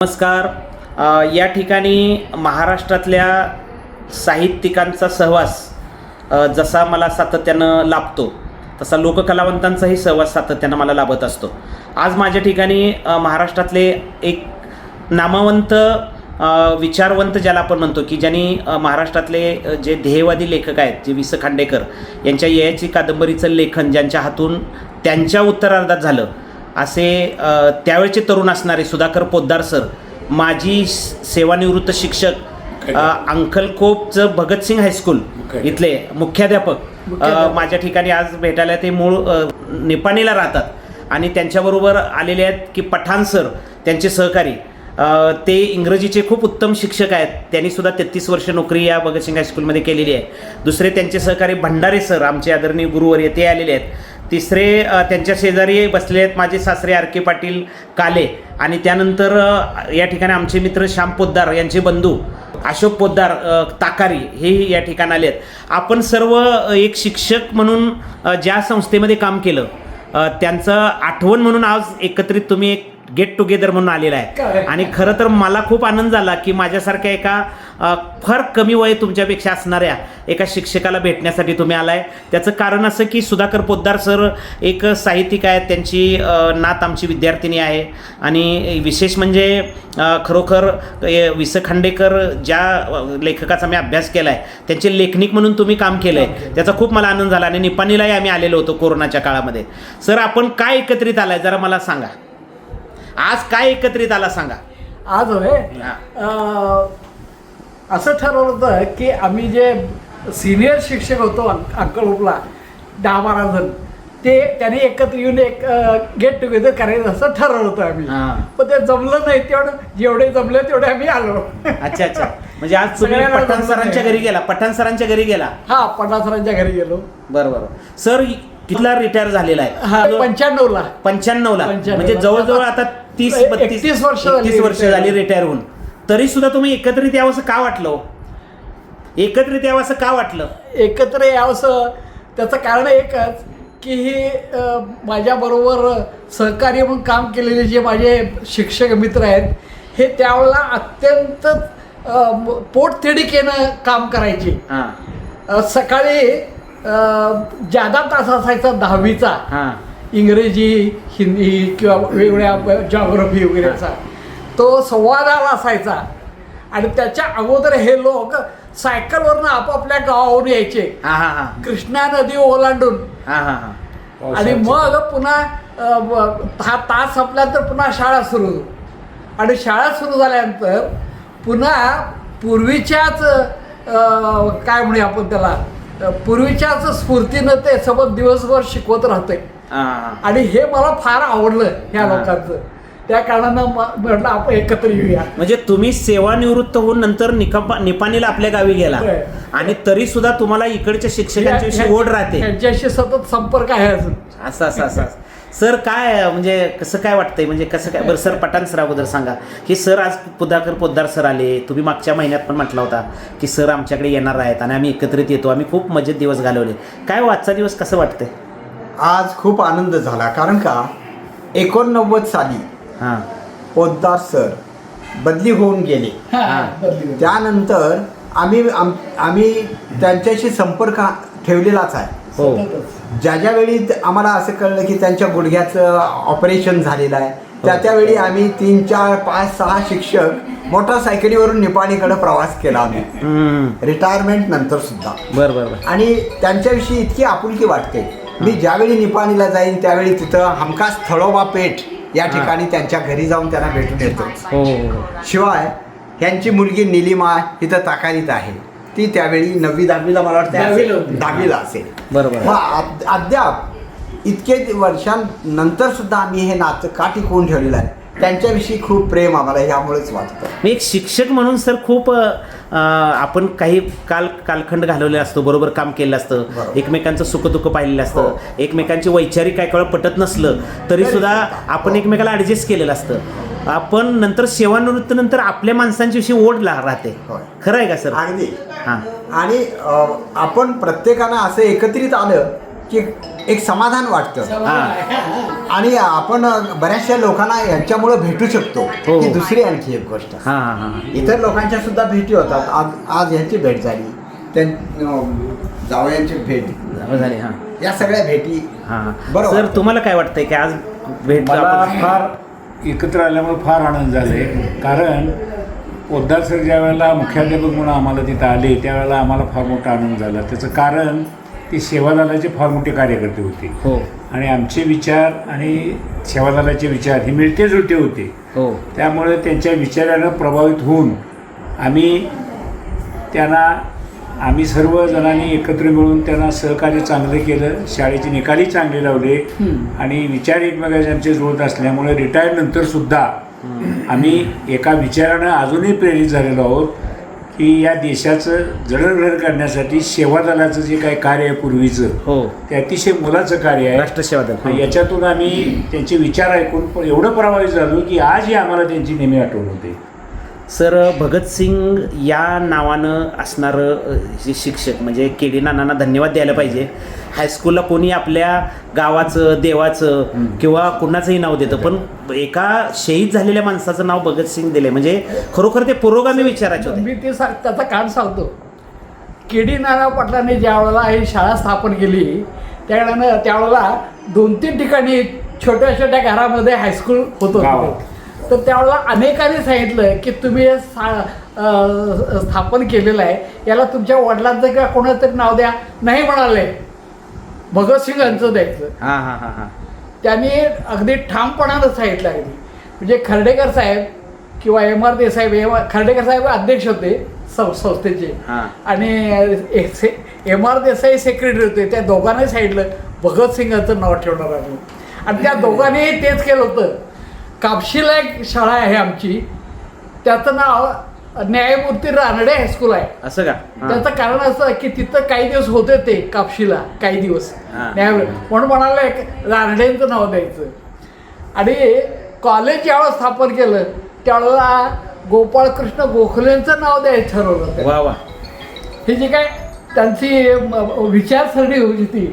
नमस्कार. या ठिकाणी महाराष्ट्रातल्या साहित्यिकांचा सहवास जसा मला सातत्यानं लाभतो तसा लोककलावंतांचाही सहवास सातत्यानं मला लाभत असतो. आज माझ्या ठिकाणी महाराष्ट्रातले एक नामवंत विचारवंत ज्याला आपण म्हणतो की ज्यांनी महाराष्ट्रातले जे ध्येयवादी लेखक आहेत जे वि स खांडेकर यांच्या ययाची कादंबरीचं लेखन ज्यांच्या हातून त्यांच्या उत्तरार्धात झालं असे त्यावेळचे तरुण असणारे सुधाकर पोद्दार सर, माजी सेवानिवृत्त शिक्षक, अंकलकोपचं भगतसिंग हायस्कूल इथले मुख्याध्यापक माझ्या ठिकाणी आज भेटायला. ते मूळ निपाणीला राहतात आणि त्यांच्याबरोबर आलेले आहेत की पठाण सर, त्यांचे सहकारी. ते इंग्रजीचे खूप उत्तम शिक्षक आहेत. त्यांनीसुद्धा 33 वर्ष नोकरी या भगतसिंग हायस्कूलमध्ये केलेली आहे. दुसरे त्यांचे सहकारी भंडारे सर, आमचे आदरणीय गुरुवर्य, ते आलेले आहेत. तिसरे त्यांच्या शेजारी बसले आहेत माझे सासरे आर के पाटील काले. आणि त्यानंतर या ठिकाणी आमचे मित्र श्याम पोद्दार यांचे बंधू अशोक पोद्दार ताकारी हे या ठिकाणी आले आहेत. आपण सर्व एक शिक्षक म्हणून ज्या संस्थेमध्ये काम केलं त्यांचं आठवण म्हणून आज एकत्रित तुम्ही एक गेट टुगेदर म्हणून आलेला आहे. आणि खरं तर मला खूप आनंद झाला की माझ्यासारख्या एका फार कमी वय तुमच्यापेक्षा असणाऱ्या एका शिक्षकाला भेटण्यासाठी तुम्ही आलाय. त्याचं कारण असं की सुधाकर पोद्दार सर एक साहित्यिक आहेत. त्यांची नात आमची विद्यार्थिनी आहे. आणि विशेष म्हणजे खरोखर वि स खांडेकर ज्या लेखकाचा मी अभ्यास केला आहे त्यांचे लेखनिक म्हणून तुम्ही काम केलं आहे, त्याचा खूप मला आनंद झाला. आणि निपाणीलाही आम्ही आलेलो होतो कोरोनाच्या काळामध्ये. सर, आपण काय एकत्रित आलाय जरा मला सांगा. आज काय एकत्रित आला सांगा. आज होय असं ठरवलं होतं की आम्ही जे सिनियर शिक्षक होतो अंकलकोपला 10-12 जण, ते त्यांनी एकत्र येऊन एक गेट टुगेदर करायचं असं ठरवलं होतं आम्ही. पण ते जमलं नाही. जेवढे जमले तेवढे आम्ही आलो. अच्छा अच्छा. म्हणजे आज तुम्ही पठाण सरांच्या घरी गेला. पठाण सरांच्या घरी गेला. हा, पठाण सरांच्या घरी गेलो. बरोबर. सर कितला रिटायर झालेला आहे? 95ला. 95ला. म्हणजे जवळजवळ आता 30-32 वर्ष झाली रिटायर होऊन. तरी सुद्धा तुम्ही एकत्रित यावंसं का वाटलं? एकत्रित यावंसं का वाटलं? एकत्र यावंसं त्याचं कारण एकच की ही माझ्याबरोबर सहकार्य म्हणून काम केलेले जे माझे शिक्षक मित्र आहेत हे त्यावेळेला अत्यंत पोटतिडकीनं काम करायचे. सकाळी जादा तास असायचा 10वीचा, इंग्रजी, हिंदी किंवा वेगवेगळ्या जॉग्रफी वगैरेचा. तो 10:15 असायचा. आणि त्याच्या अगोदर हे लोक सायकलवरनं आपापल्या गावावरून यायचे, कृष्णा नदी ओलांडून. आणि मग पुन्हा हा तास संपल्यानंतर पुन्हा शाळा सुरू. आणि शाळा सुरू झाल्यानंतर पुन्हा पूर्वीच्याच काय म्हणूया आपण त्याला, पूर्वीच्याच स्फूर्तीनं ते सबक दिवसभर शिकवत राहते. आणि हे मला फार आवडलं ह्या लोकांचं. त्या कारणानं म्हटलं आपण एकत्र येऊया. म्हणजे तुम्ही सेवानिवृत्त होऊन नंतर निपाणीला आपल्या गावी गेला आणि तरी सुद्धा तुम्हाला इकडच्या शिक्षकांच्या विषयी ओढ राहते, त्यांच्याशी सतत संपर्क आहे अजून. असं असं असं. सर, काय म्हणजे कसं काय वाटतंय, म्हणजे कसं काय? बरं सर, पठाण सर अगोदर सांगा की सर आज सुधाकर पोद्दार सर आले. तुम्ही मागच्या महिन्यात पण म्हटला होता की सर आमच्याकडे येणार आहेत आणि आम्ही एकत्रित येतो. आम्ही खूप मजेत दिवस घालवले. काय आजचा दिवस कसं वाटतंय? आज खूप आनंद झाला. कारण का 89 साली पोद्दार सर बदली होऊन गेले. त्यानंतर आम्ही त्यांच्याशी संपर्क ठेवलेलाच आहे. ज्यावेळी आम्हाला असं कळलं की त्यांच्या गुडघ्याचं ऑपरेशन झालेलं आहे त्यावेळी आम्ही 3, 4, 5, 6 शिक्षक मोटरसायकलीवरून निपाणीकडे प्रवास केला आम्ही रिटायरमेंट नंतर सुद्धा. बरोबर. आणि त्यांच्याविषयी इतकी आपुलकी वाटते. मी ज्यावेळी निपाणीला जाईन त्यावेळी तिथं हमखास थळोबा पेठ या ठिकाणी त्यांच्या घरी जाऊन त्यांना भेटून येतो. शिवाय ह्यांची मुलगी निलिमा इथं ताकारीत आहे. ती त्यावेळी 9वी-10वीला मला वाटतं 10वीला असेल. बरोबर. अद्याप इतके वर्षांनंतर सुद्धा आम्ही हे नातं का टिकवून ठेवलेलं आहे. त्यांच्याविषयी खूप प्रेम आम्हाला यामुळेच वाटतं. मी एक शिक्षक म्हणून सर खूप आपण काही कालखंड घालवलेला असतो, बरोबर काम केलं असतं, एकमेकांचं सुखदुःख पाहिलेलं असतं, एकमेकांची वैचारिक काय वेळा पटत नसलं तरी सुद्धा आपण एकमेकाला ॲडजस्ट केलेलं असतं. आपण नंतर सेवानिवृत्तीनंतर आपल्या माणसांची विषयी ओढ राहते. खरं आहे का सर? अगदी. आणि आपण प्रत्येकानं असं एकत्रित आलं की एक समाधान वाटतं हां आणि आपण बऱ्याचशा लोकांना यांच्यामुळे भेटू शकतो. हो. ही दुसरी आणखी एक गोष्ट. हां हां हां इतर लोकांच्या सुद्धा भेटी होतात. आज यांची भेट झाली, त्या जावयांची भेट, झाली. हां या सगळ्या भेटी हां बरोबर. सर तुम्हाला काय वाटतंय की आज भेट मला आपण- फार एकत्र आल्यामुळे फार आनंद झाला आहे. कारण पोद्दार सर ज्या वेळेला मुख्याध्यापक म्हणून आम्हाला तिथं आले त्यावेळेला आम्हाला फार मोठा आनंद झाला. त्याचं कारण ते सेवादलाचे फार मोठे कार्यकर्ते होते हो आणि आमचे विचार आणि सेवादलाचे विचार हे मिळते जुळते होते. हो त्यामुळे त्यांच्या विचारानं प्रभावित होऊन आम्ही सर्व जणांनी एकत्र मिळून त्यांना सहकार्य चांगलं केलं. शाळेचे निकालही चांगले लावले आणि विचार एकमेकांचे आमचे जुळत असल्यामुळे रिटायरनंतर सुद्धा आम्ही एका विचारानं अजूनही प्रेरित झालेलो आहोत की या देशाचं जडणघडण करण्यासाठी सेवा दलाचं जे काही कार्य आहे पूर्वीचं हो ते अतिशय मोलाचं कार्य आहे. राष्ट्रसेवा दल याच्यातून आम्ही त्यांचे विचार ऐकून एवढं प्रभावित झालो की आजही आम्हाला त्यांची नेहमी आठवण होते. सर भगतसिंग या नावानं असणारं जे शिक्षक म्हणजे के.डी. नानांना धन्यवाद द्यायला पाहिजे. हायस्कूलला कोणी आपल्या गावाचं देवाचं किंवा कुणाचंही नाव देतं, पण एका शहीद झालेल्या माणसाचं नाव भगतसिंग दिले म्हणजे खरोखर ते पुरोगामी विचाराचे होते. मी ते त्याचा कारण सांगतो. के.डी. नाना पाटलांनी ज्या वेळेला ही शाळा स्थापन केली त्यावेळेला 2-3 ठिकाणी छोट्या छोट्या घरामध्ये हायस्कूल होतं. गावात. तर त्यावेळेला अनेकांनी सांगितलं की तुम्ही हे स्थापन केलेलं आहे, याला तुमच्या वडिलांचं किंवा कोणाचं तरी नाव द्या. नाही म्हणाले, भगतसिंग यांचं द्यायचं. हां हां हां हां त्यांनी अगदी ठामपणानं सांगितलं. अगदी म्हणजे खर्डेकर साहेब किंवा M.R. देसाई, खर्डेकर साहेब अध्यक्ष होते संस्थेचे हां. आणि M.R. देसाई सेक्रेटरी होते. त्या दोघांनाही सांगितलं भगतसिंगाचं नाव ठेवणार आम्ही. आणि त्या दोघांनीही तेच केलं होतं. कापशीला एक शाळा आहे आमची, त्याचं नाव न्यायमूर्ती रानडे हायस्कूल आहे. असं का हां. त्याचं कारण असं की तिथं काही दिवस होते ते कापशीला काही दिवस हां. म्हणून म्हणाले रानडेंचं नाव द्यायचं. आणि कॉलेज ज्यावेळेस स्थापन केलं त्यावेळेला गोपाळकृष्ण गोखलेंचं नाव द्यायचं ठरवलं. वा वा ही जी काय त्यांची विचारसरणी होती ती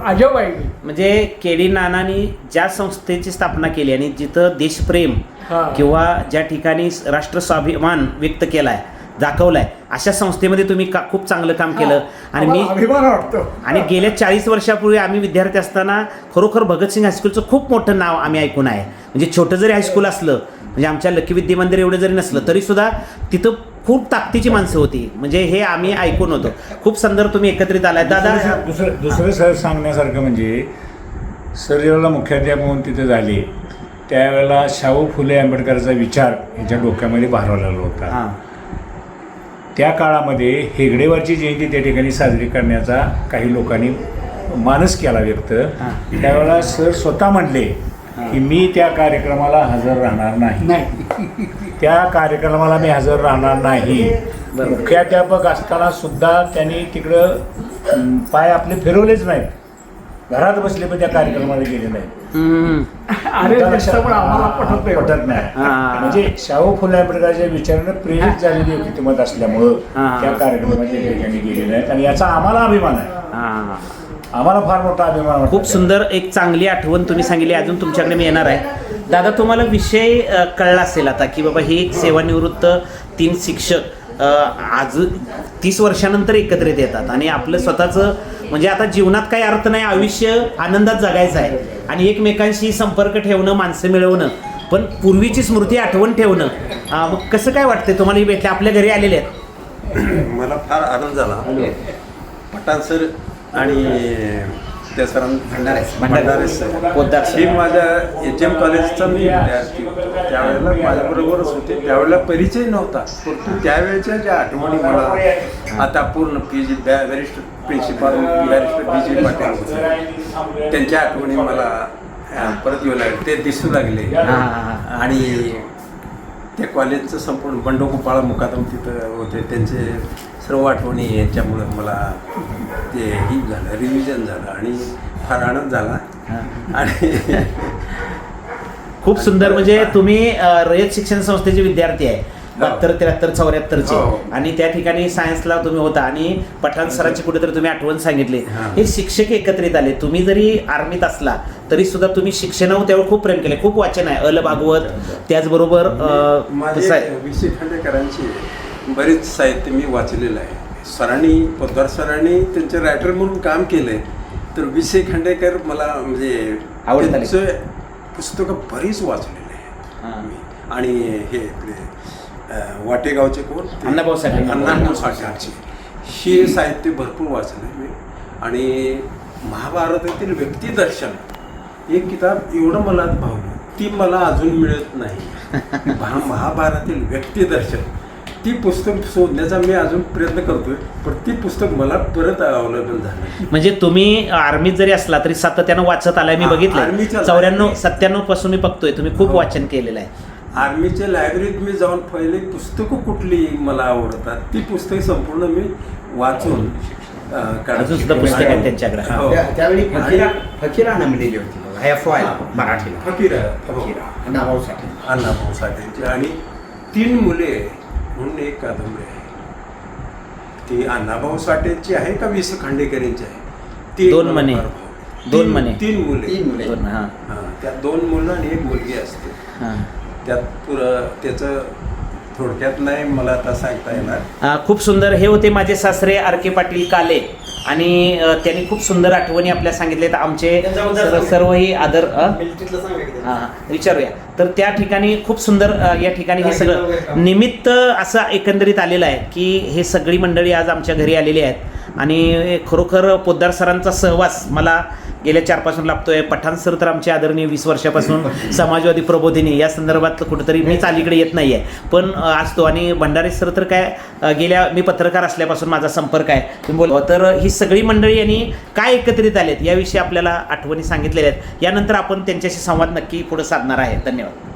अजब आहे. म्हणजे के.डी. नानांनी ज्या संस्थेची स्थापना केली आणि जिथं देशप्रेम हां. किंवा ज्या ठिकाणी राष्ट्र स्वाभिमान व्यक्त केलाय दाखवलाय अशा संस्थेमध्ये तुम्ही खूप चांगलं काम केलं. आणि मी अभिमान वाटतो. आणि गेल्या 40 वर्षापूर्वी आम्ही विद्यार्थी असताना खरोखर भगतसिंग हायस्कूलचं खूप मोठं नाव आम्ही ऐकून आहे. म्हणजे छोटं जरी हायस्कूल असलं म्हणजे आमच्या लकी विद्या मंदिर एवढं जरी नसलं तरीसुद्धा तिथं खूप ताकदीची माणसं होती. म्हणजे हे आम्ही ऐकून होतो. खूप सुंदर तुम्ही एकत्रित आलाय दादा. दुसरं सर सांगण्यासारखं म्हणजे सर जेव्हा मुख्याध्यापक म्हणून तिथे झाले त्यावेळेला शाहू फुले आंबेडकरचा विचार यांच्या डोक्यामध्ये भारावलेला होता. हां त्या काळामध्ये हेगडेवारची जयंती त्या ठिकाणी साजरी करण्याचा काही लोकांनी मानस केला व्यक्त. त्यावेळेला सर स्वतः म्हणले की मी त्या कार्यक्रमाला हजर राहणार नाही. त्या कार्यक्रमाला मी हजर राहणार नाही. मुख्याध्यापक असताना सुद्धा त्यांनी तिकडं पाय आपले फिरवलेच नाहीत. घरात बसले पण त्या कार्यक्रमाला गेले नाहीत. अरे त्याच्यामुळे आम्हाला पटत नाही. म्हणजे शाहू फुले आंबेडकरच्या विचारानं प्रेरित झालेली व्यक्तिमत्व असल्यामुळं त्या कार्यक्रमाच्या ठिकाणी गेले नाहीत आणि याचा आम्हाला अभिमान आहे. आम्हाला फार मोठा अभिमान वाटतो. खूप सुंदर एक चांगली आठवण तुम्ही सांगितली. अजून तुमच्याकडे मी येणार आहे. दादा तुम्हाला विषय कळला असेल आता की बाबा हे सेवानिवृत्त 3 शिक्षक आज 30 वर्षानंतर एकत्रित येतात आणि आपलं स्वतःचं म्हणजे आता जीवनात काही अर्थ नाही, आयुष्य आनंदात जगायचं आहे आणि एकमेकांशी संपर्क ठेवणं, माणसं मिळवणं, पण पूर्वीची स्मृती आठवण ठेवणं. मग कसं काय वाटतंय तुम्हाला? ही भेटले आपल्या घरी आलेले आहेत. मला फार आनंद झाला. पठाण सर आणि त्या सरांना भंडारे सर पोद्दार सर. हे माझ्या HM कॉलेजचा मी विद्यार्थी होतो. त्यावेळेला माझ्याबरोबरच होते. त्यावेळेला परिचय नव्हता, परंतु त्यावेळेच्या ज्या आठवणी मला आता पूर्ण PG barrister principal barrister BG Patil होते त्यांच्या आठवणी मला परत येऊ लागले, ते दिसू लागले. आणि त्या कॉलेजचं संपूर्ण बंडोगोपाळ मुकादम तिथं होते, त्यांचे सर्व आठवणी यांच्यामुळं मला ते ही झालं, रिव्हिजन झालं आणि फार आनंद झाला. आणि खूप सुंदर. म्हणजे तुम्ही रयत शिक्षण संस्थेचे विद्यार्थी आहे 72, 73, 74चे हो. आणि त्या ठिकाणी सायन्सला तुम्ही होता आणि पठाण सरांची कुठेतरी तुम्ही आठवण सांगितली. हे शिक्षक एकत्रित आले. तुम्ही जरी आर्मीत असला तरी सुद्धा तुम्ही शिक्षणावर त्यावर खूप प्रेम केले. खूप वाचन आहे, अल भागवत, त्याचबरोबर कसं आहे, वि.सी. खांडेकरांची बरेच साहित्य मी वाचलेलं आहे. सरांनी, पोद्दार सरांनी त्यांचे रायटर म्हणून काम केलंय. तर वि.सी. खांडेकर मला म्हणजे आवडतात. त्यांचे पुस्तकं बरीच वाचलेले आहे मी. आणि हे आपले वाटेगावचे कोण ते? अण्णाभाऊ साठे. अण्णाभाऊ साठेंचे हे साहित्य भरपूर वाचले मी. आणि महाभारतातील व्यक्तिदर्शन एक किताब एवढं मला भावलं, ती मला अजून मिळत नाही. महाभारतातील व्यक्तिदर्शन ती पुस्तक शोधण्याचा मी अजून प्रयत्न करतोय, पण ती पुस्तक मला परत अवेलेबल झालं. म्हणजे तुम्ही आर्मीत जरी असला तरी सातत्यानं वाचत आलाय, मी बघितलं. आर्मीच्या 94-97 पासून मी बघतोय तुम्ही खूप हो. वाचन केलेलं आहे. आर्मीच्या लायब्ररीत मी जाऊन पहिले पुस्तकं कुठली मला आवडतात ती पुस्तके संपूर्ण मी वाचून अजून सुद्धा पुस्तक आहेत त्यांच्याकडे. हो. त्यावेळी फकीरा नामलेली होती FY मराठीला. फकीरा अण्णाभाऊ साठे. अण्णाभाऊ साठेंची. आणि 3 मुले म्हणून एक कादंबरी आहे. ती अण्णाभाऊ साठेंची आहे का वि.सी. खांडेकरांची आहे? ती दोन मला म्हणे. फार भावली. दोन म्हणे. 3 मुले. 3 मुले. हां हां, त्यात 2 मुलं आणि 1 मुलगी असते. हां. त्यात त्याचं थोडक्यात नाही मला आता सांगता येणार. खूप सुंदर. हे होते माझे सासरे आर.के. पाटील काले आणि त्यांनी खूप सुंदर आठवणी आपल्या सांगितल्यात. आमचे सर्वही आदर विचारूया. तर त्या ठिकाणी खूप सुंदर या ठिकाणी हे सगळं निमित्त असं एकंदरीत आलेलं आहे की हे सगळी मंडळी आज आमच्या घरी आलेली आहेत आणि खरोखर पोद्दार सरांचा सहवास मला गेल्या 4 पासून लाभतोय. पठाण सर तर आमचे आदरणीय 20 वर्षापासून समाजवादी प्रबोधिनी या संदर्भात कुठेतरी मीच अलीकडे येत नाही आहे पण असतो. आणि भंडारे सर तर काय गेल्या मी पत्रकार असल्यापासून माझा संपर्क आहे तुम्ही बोल. तर ही सगळी मंडळी यांनी काय एकत्रित आलेत याविषयी आपल्याला आठवणी सांगितलेल्या आहेत. यानंतर आपण त्यांच्याशी संवाद नक्की पुढे साधणार आहे. धन्यवाद.